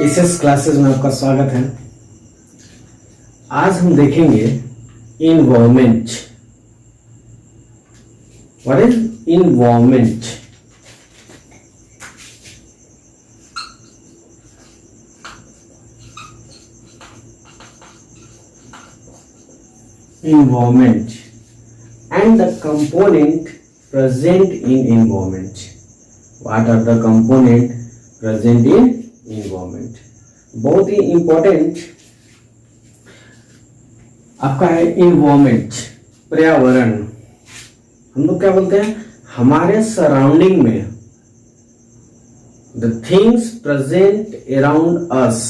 इस क्लासेस में आपका स्वागत है। आज हम देखेंगे environment. What is environment? Environment and the component present in environment. What are the component present in environment? बहुत ही important आपका है environment, पर्यावरण। हम लोग क्या बोलते हैं? हमारे सराउंडिंग में the things present around us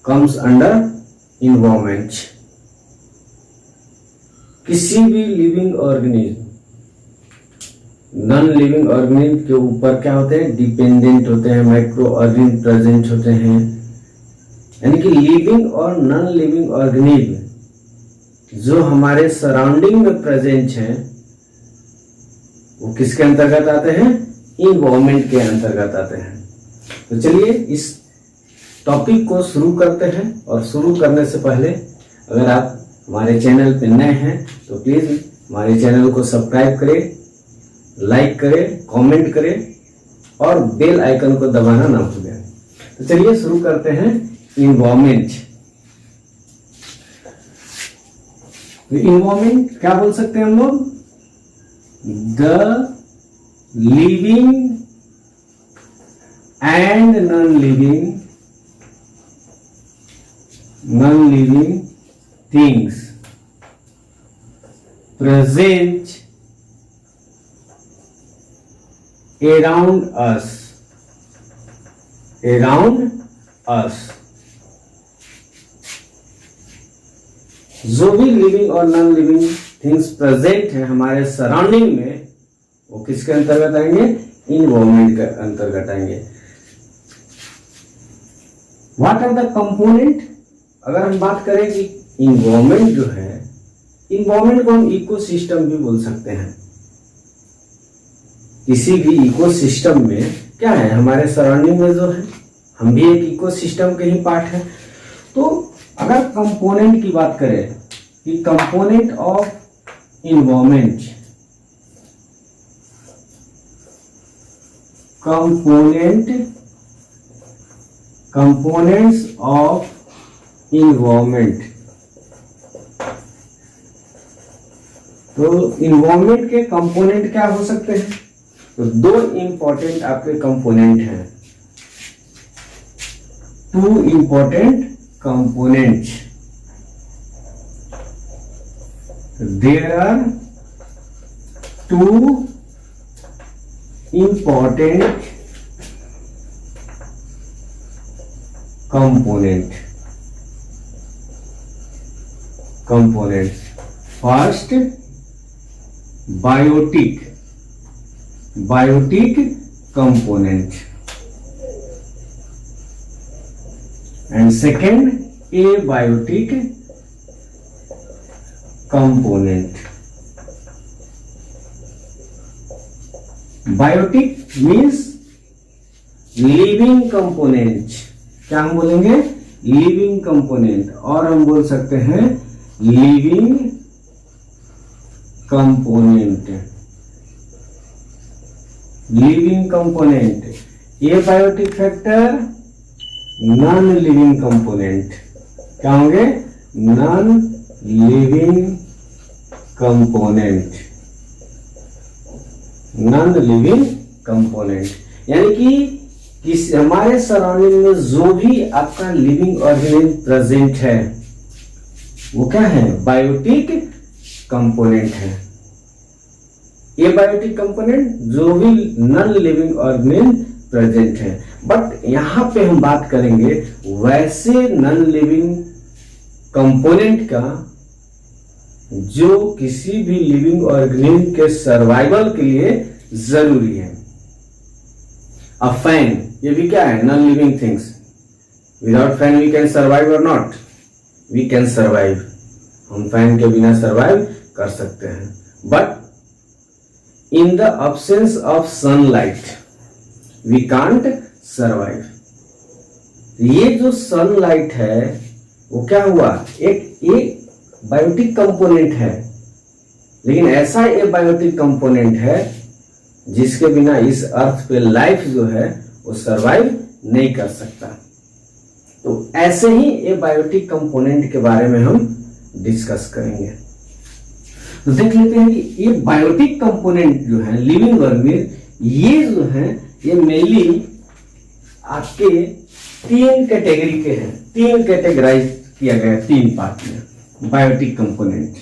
comes under environment. किसी भी living organism, non living organism के ऊपर क्या होते हैं? डिपेंडेंट होते हैं, माइक्रो ऑर्गेनिज्म प्रेजेंट होते हैं। यानी कि लिविंग और नॉन लिविंग ऑर्गेनिज्म जो हमारे सराउंडिंग में प्रेजेंट हैं वो किसके अंतर्गत आते हैं? इन्वायरमेंट के अंतर्गत आते हैं। तो चलिए इस टॉपिक को शुरू करते हैं। और शुरू करने से पहले अगर आप हमारे चैनल पे नए हैं तो प्लीज हमारे चैनल को सब्सक्राइब करें, लाइक करें, कमेंट करें और बेल आइकन को दबाना ना भूलें। तो चलिए शुरू करते हैं इन्वायरमेंट। तो इन्वायरमेंट क्या बोल सकते हैं हम लोग? The living and non living things present around us जो भी लिविंग और नॉन लिविंग थिंग्स प्रेजेंट है हमारे सराउंडिंग में वो किसके अंतर्गत आएंगे? इन्वायरमेंट के अंतर्गत आएंगे। What are the component? अगर हम बात करें कि इन्वायरमेंट जो है, इन्वायरमेंट को हम इकोसिस्टम भी बोल सकते हैं। किसी भी इकोसिस्टम में क्या है? हमारे सराउंडिंग में जो है हम भी एक इकोसिस्टम के ही पार्ट है। तो अगर कंपोनेंट की बात करें कि component of environment, components of environment, तो इन्वायरमेंट के कंपोनेंट क्या हो सकते हैं? तो दो इंपॉर्टेंट आपके कंपोनेंट हैं, two important components. There are two important components. First, biotic component, and second, abiotic component. Biotic means living component। क्या हम बोलेंगे? Living component. और हम बोल सकते हैं living component. Abiotic factor, non living component. क्या होंगे? Non living component. यानी कि हमारे सराउंडिंग में जो भी आपका लिविंग ऑर्गेनिज्म प्रेजेंट है वो क्या है? बायोटिक कंपोनेंट है। ये बायोटिक कंपोनेंट जो भी नॉन लिविंग ऑर्गेनिज्म प्रेजेंट है। बट यहां पे हम बात करेंगे वैसे नॉन लिविंग कंपोनेंट का जो किसी भी लिविंग ऑर्गेनिज्म के सर्वाइवल के लिए जरूरी है। अ फैन, ये भी क्या है? Non living things. Without fan we can survive or not? We can survive. हम फैन के बिना सर्वाइव कर सकते हैं। But in the absence of sunlight we can't survive। ये जो सनलाइट है वो क्या हुआ, एक बायोटिक कंपोनेंट है, लेकिन ऐसा एक बायोटिक कंपोनेंट है जिसके बिना इस अर्थ पे लाइफ जो है वो सरवाइव नहीं कर सकता। तो ऐसे ही ए बायोटिक कंपोनेंट के बारे में हम डिस्कस करेंगे। तो देख लेते हैं कि ये बायोटिक कंपोनेंट जो है लिविंग ऑर्गेनिज्म, ये जो है ये मेनली आपके 3 कैटेगरी के हैं, 3 कैटेगराइज किया गया है 3 पार्ट में बायोटिक कंपोनेंट।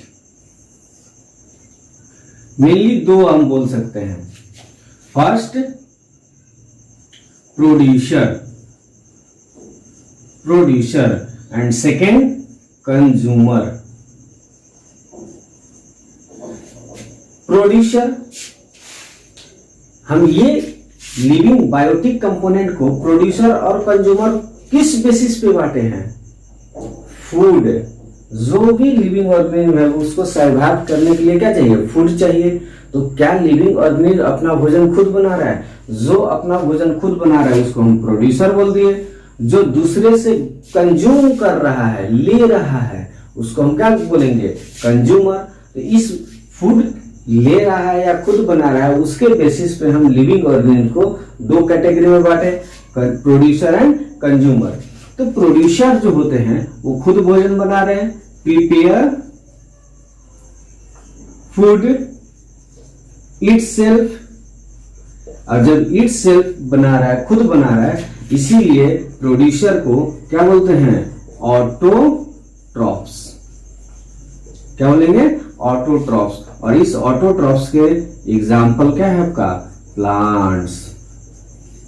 मेनली 2 हम बोल सकते हैं, first producer and second consumer. Producer, हम ये लिविंग बायोटिक कंपोनेंट को प्रोड्यूसर और कंज्यूमर किस बेसिस पे बांटे हैं? फूड, जो भी लिविंग ऑर्गेनिज्म है उसको सर्वाइव करने के लिए क्या चाहिए? फूड चाहिए। तो क्या लिविंग ऑर्गेनिज्म अपना भोजन खुद बना रहा है? जो अपना भोजन खुद बना रहा है उसको हम प्रोड्यूसर बोल दिए। जो दूसरे से कंज्यूम कर रहा है, ले रहा है, उसको हम क्या बोलेंगे? कंज्यूमर। तो इस फूड ले रहा है या खुद बना रहा है उसके बेसिस पे हम लिविंग ऑर्गेनिज्म को 2 कैटेगरी में बांटे, प्रोड्यूसर एंड कंज्यूमर। तो प्रोड्यूसर जो होते हैं वो खुद भोजन बना रहे हैं, प्रिपेयर फूड इटसेल्फ, और जब इटसेल्फ बना रहा है, खुद बना रहा है, इसीलिए प्रोड्यूसर को क्या बोलते हैं? ऑटोट्रॉप्स। क्या बोलेंगे? ऑटोट्रॉप्स। और इस ऑटोट्रॉप्स के एग्जाम्पल क्या है आपका? प्लांट्स।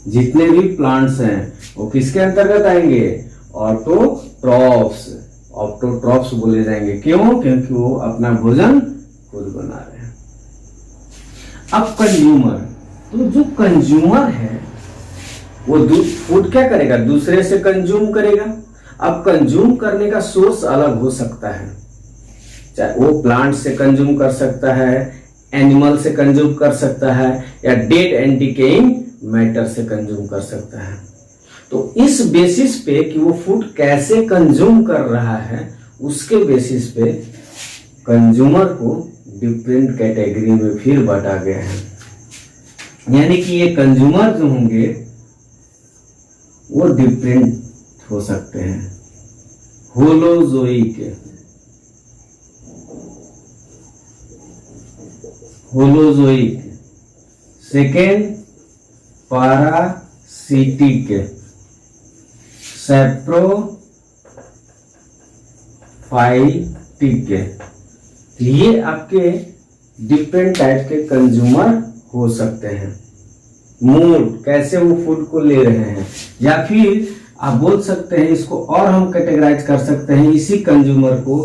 जितने भी प्लांट्स हैं वो किसके अंतर्गत आएंगे? ऑटोट्रॉप्स। ऑटोट्रॉप्स बोले जाएंगे। क्यों? क्योंकि वो अपना भोजन खुद बना रहे हैं। अब कंज्यूमर, तो जो कंज्यूमर है वो फूड क्या करेगा? दूसरे से कंज्यूम करेगा। अब कंज्यूम करने का सोर्स अलग हो सकता है, चाहे वो प्लांट से कंज्यूम कर सकता है, एनिमल से कंज्यूम कर सकता है, या डेड एंड डिकेइंग मैटर से कंज्यूम कर सकता है। तो इस बेसिस पे कि वो फूड कैसे कंज्यूम कर रहा है उसके बेसिस पे कंज्यूमर को डिफरेंट कैटेगरी में फिर बांटा गया है। यानी कि ये कंज्यूमर जो होंगे वो डिफरेंट हो सकते हैं। Holozoic, second parasitic, saprophytic. ये आपके डिफरेंट टाइप के कंज्यूमर हो सकते हैं। मूड, कैसे वो फूड को ले रहे हैं, या फिर आप बोल सकते हैं इसको और हम कैटेगराइज कर सकते हैं इसी कंज्यूमर को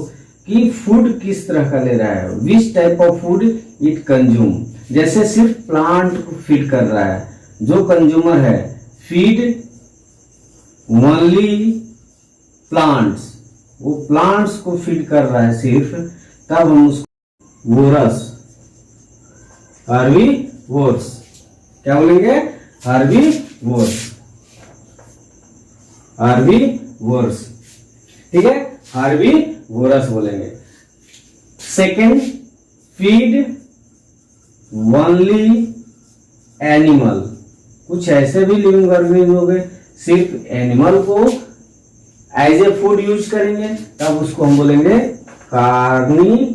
कि फूड किस तरह का ले रहा है, which type of food it consume. जैसे सिर्फ प्लांट को फीड कर रहा है, जो कंज्यूमर है फीड ओनली प्लांट्स, वो प्लांट्स को फीड कर रहा है सिर्फ, तब हम उसको वोरस, हर्बीवोर्स, क्या बोलेंगे? हर्बीवोर्स। ठीक है, हर्बीवोरस बोलेंगे। Second, feed only animal. कुछ ऐसे भी लिविंग ऑर्गेनिज्म हो गए सिर्फ एनिमल को एज ए फूड यूज करेंगे, तब उसको हम बोलेंगे कार्निवोर्स।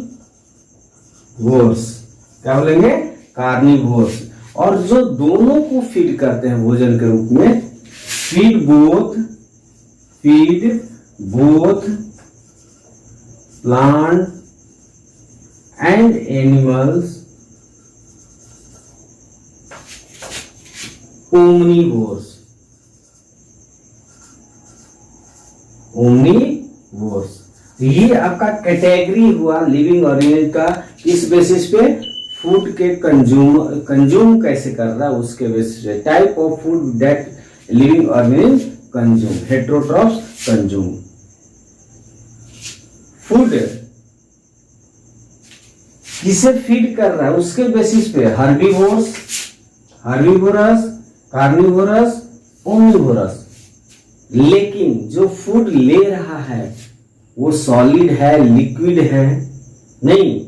क्या बोलेंगे? कार्निवोर्स। और जो दोनों को फीड करते हैं भोजन के रूप में, feed both plant and animals, omnivores. ये आपका कैटेगरी हुआ लिविंग ऑर्गेनिज्म का। इस बेसिस पे फूड के कंज्यूम कैसे कर रहा है उसके बेसिस पे, type of food that living organism consume, heterotrophs consume. Food किसे फीड कर रहा है उसके बेसिस पे हर्बीवोरस, कार्निवोरस, ओमनीवोरस। लेकिन जो फूड ले रहा है वो सॉलिड है, लिक्विड है, नहीं,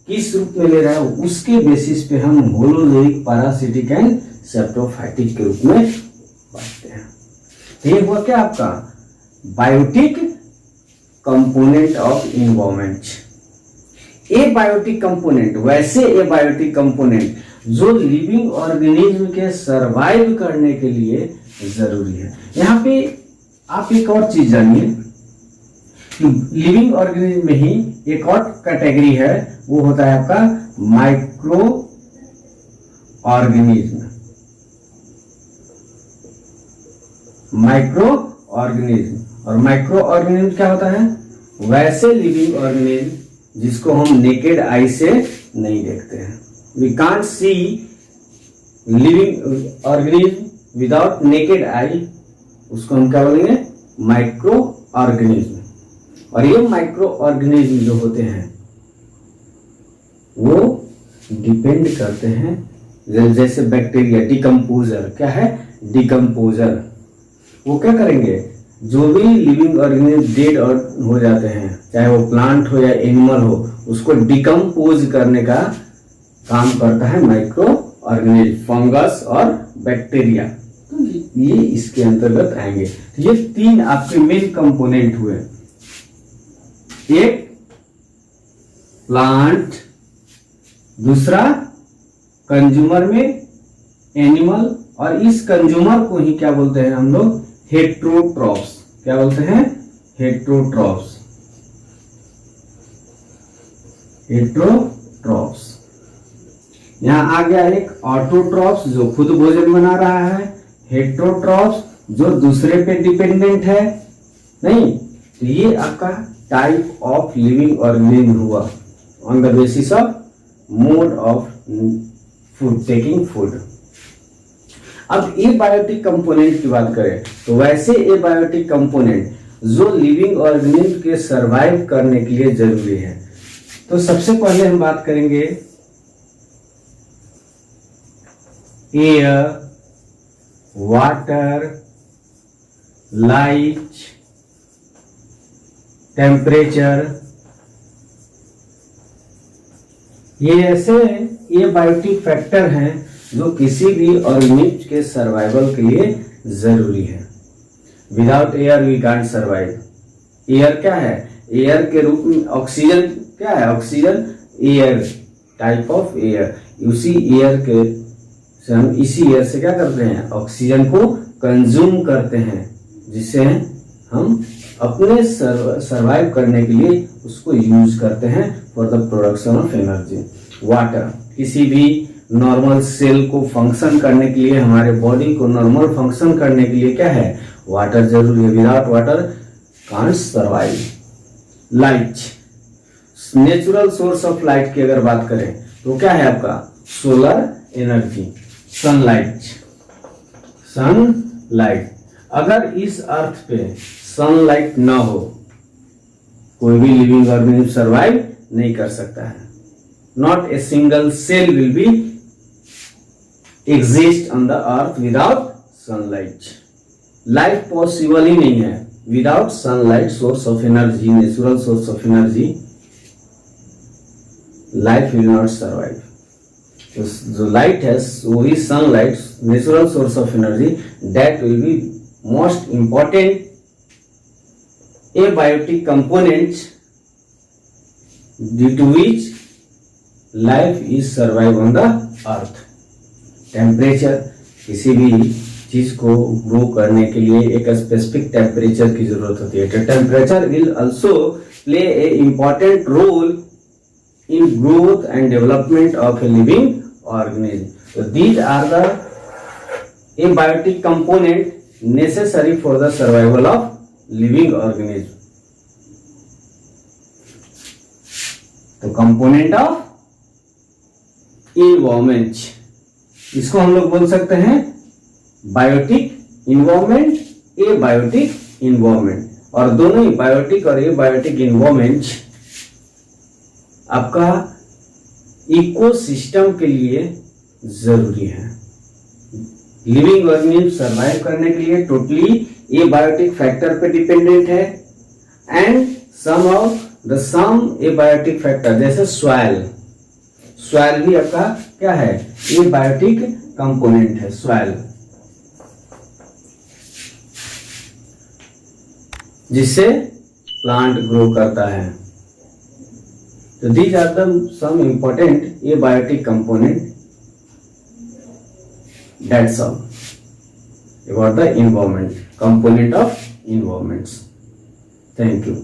किस रूप में ले रहा है उसके बेसिस पे हम होलोजोइक, पैरासिटिक एंड सेप्टोफाइटिक के रूप में बांटते हैं। तो ये हुआ क्या आपका biotic component of environment. Abiotic component, वैसे एबायोटिक कंपोनेंट जो लिविंग ऑर्गेनिज्म के सरवाइव करने के लिए जरूरी है। यहाँ पे आप एक और चीज जानिए, लिविंग ऑर्गेनिज्म में ही एक और कैटेगरी है, वो होता है आपका माइक्रो ऑर्गेनिज्म। माइक्रो ऑर्गेनिज्म, और माइक्रो ऑर्गेनिज्म क्या होता है, वैसे लिविंग ऑर्गेनिज्म जिसको हम नेकेड आई से नहीं देखते हैं। We can't see living organism without naked eye, उसको हम क्या बोलेंगे माइक्रो ऑर्गेनिज्म। और ये माइक्रो ऑर्गेनिज्म जो होते हैं वो डिपेंड करते हैं, जैसे बैक्टीरिया डिकम्पोजर, क्या है डिकम्पोजर, वो क्या करेंगे, जो भी लिविंग ऑर्गेनिज्म डेड और हो जाते हैं, चाहे वो प्लांट हो या एनिमल हो, उसको डिकम्पोज करने का काम करता है माइक्रो ऑर्गेनिज्म, फंगस और बैक्टीरिया। तो ये इसके अंतर्गत आएंगे। तो ये तीन आपके मेन कंपोनेंट हुए, एक प्लांट, दूसरा कंज्यूमर में एनिमल, और इस कंज्यूमर को ही क्या बोलते हैं हम लोग हेट्रोट्रॉप्स। क्या बोलते हैं हेट्रोट्रॉप्स। हेट्रोट्रॉप्स। यहां आ गया एक ऑटोट्रॉप्स जो खुद भोजन बना रहा है, हेट्रोट्रॉप्स जो दूसरे पे डिपेंडेंट है, नहीं। तो ये आपका टाइप ऑफ लिविंग ऑर्गेनिज्म हुआ on the basis of mode of food taking food. अब एबायोटिक कंपोनेंट की बात करें तो वैसे एबायोटिक कंपोनेंट जो लिविंग ऑर्गेनिज्म के सरवाइव करने के लिए जरूरी है। तो सबसे पहले हम बात करेंगे एयर, वाटर, लाइट, टेम्परेचर। ये ऐसे एबायोटिक फैक्टर हैं जो किसी भी ऑर्गेनिज्म के सर्वाइवल के लिए जरूरी है। Without air we can't survive. Air क्या है, एयर के रूप में ऑक्सीजन क्या है, oxygen air, type of air. उसी एयर के से हम इसी एयर से क्या करते हैं, ऑक्सीजन को कंज्यूम करते हैं, जिससे हम अपने सर्वाइव करने के लिए उसको यूज करते हैं for the production of energy. Water, किसी भी नॉर्मल सेल को फंक्शन करने के लिए, हमारे बॉडी को नॉर्मल फंक्शन करने के लिए क्या है, वाटर जरूरी है। Without water can't survive. Light, natural source of light की अगर बात करें तो क्या है आपका सोलर एनर्जी, सनलाइट। सनलाइट, अगर इस अर्थ पे सनलाइट ना हो कोई भी लिविंग ऑर्गेनिज्म सर्वाइव नहीं कर सकता है। Not a single cell will be exist on the earth without sunlight. Life possible ही नहीं है without sunlight, source of energy, natural source of energy, life will not survive. तो जो लाइट है वही sunlight, natural source of energy, that will be most important abiotic component due to which life is survive on the earth. Temperature, किसी भी चीज को grow करने के लिए एक स्पेसिफिक टेम्परेचर की जरूरत होती है। तो temperature will also play a important role in growth and development of a living organism. तो these are the abiotic component necessary for the survival of living organism. तो कंपोनेंट ऑफ इन्वायरमेंट, इसको हम लोग बोल सकते हैं बायोटिक इन्वायरमेंट, एबायोटिक इन्वायरमेंट। और दोनों ही बायोटिक और एबायोटिक इन्वायरमेंट आपका इकोसिस्टम के लिए जरूरी है। लिविंग ऑर्गेनिज्म सर्वाइव करने के लिए टोटली ये बायोटिक फैक्टर पे डिपेंडेंट है, एंड सम एबायोटिक फैक्टर जैसे सॉइल भी आपका क्या है, ये बायोटिक कंपोनेंट है सॉइल, जिससे प्लांट ग्रो करता है। तो these are the some important abiotic component, that's all about the environment, component of environments. Thank you.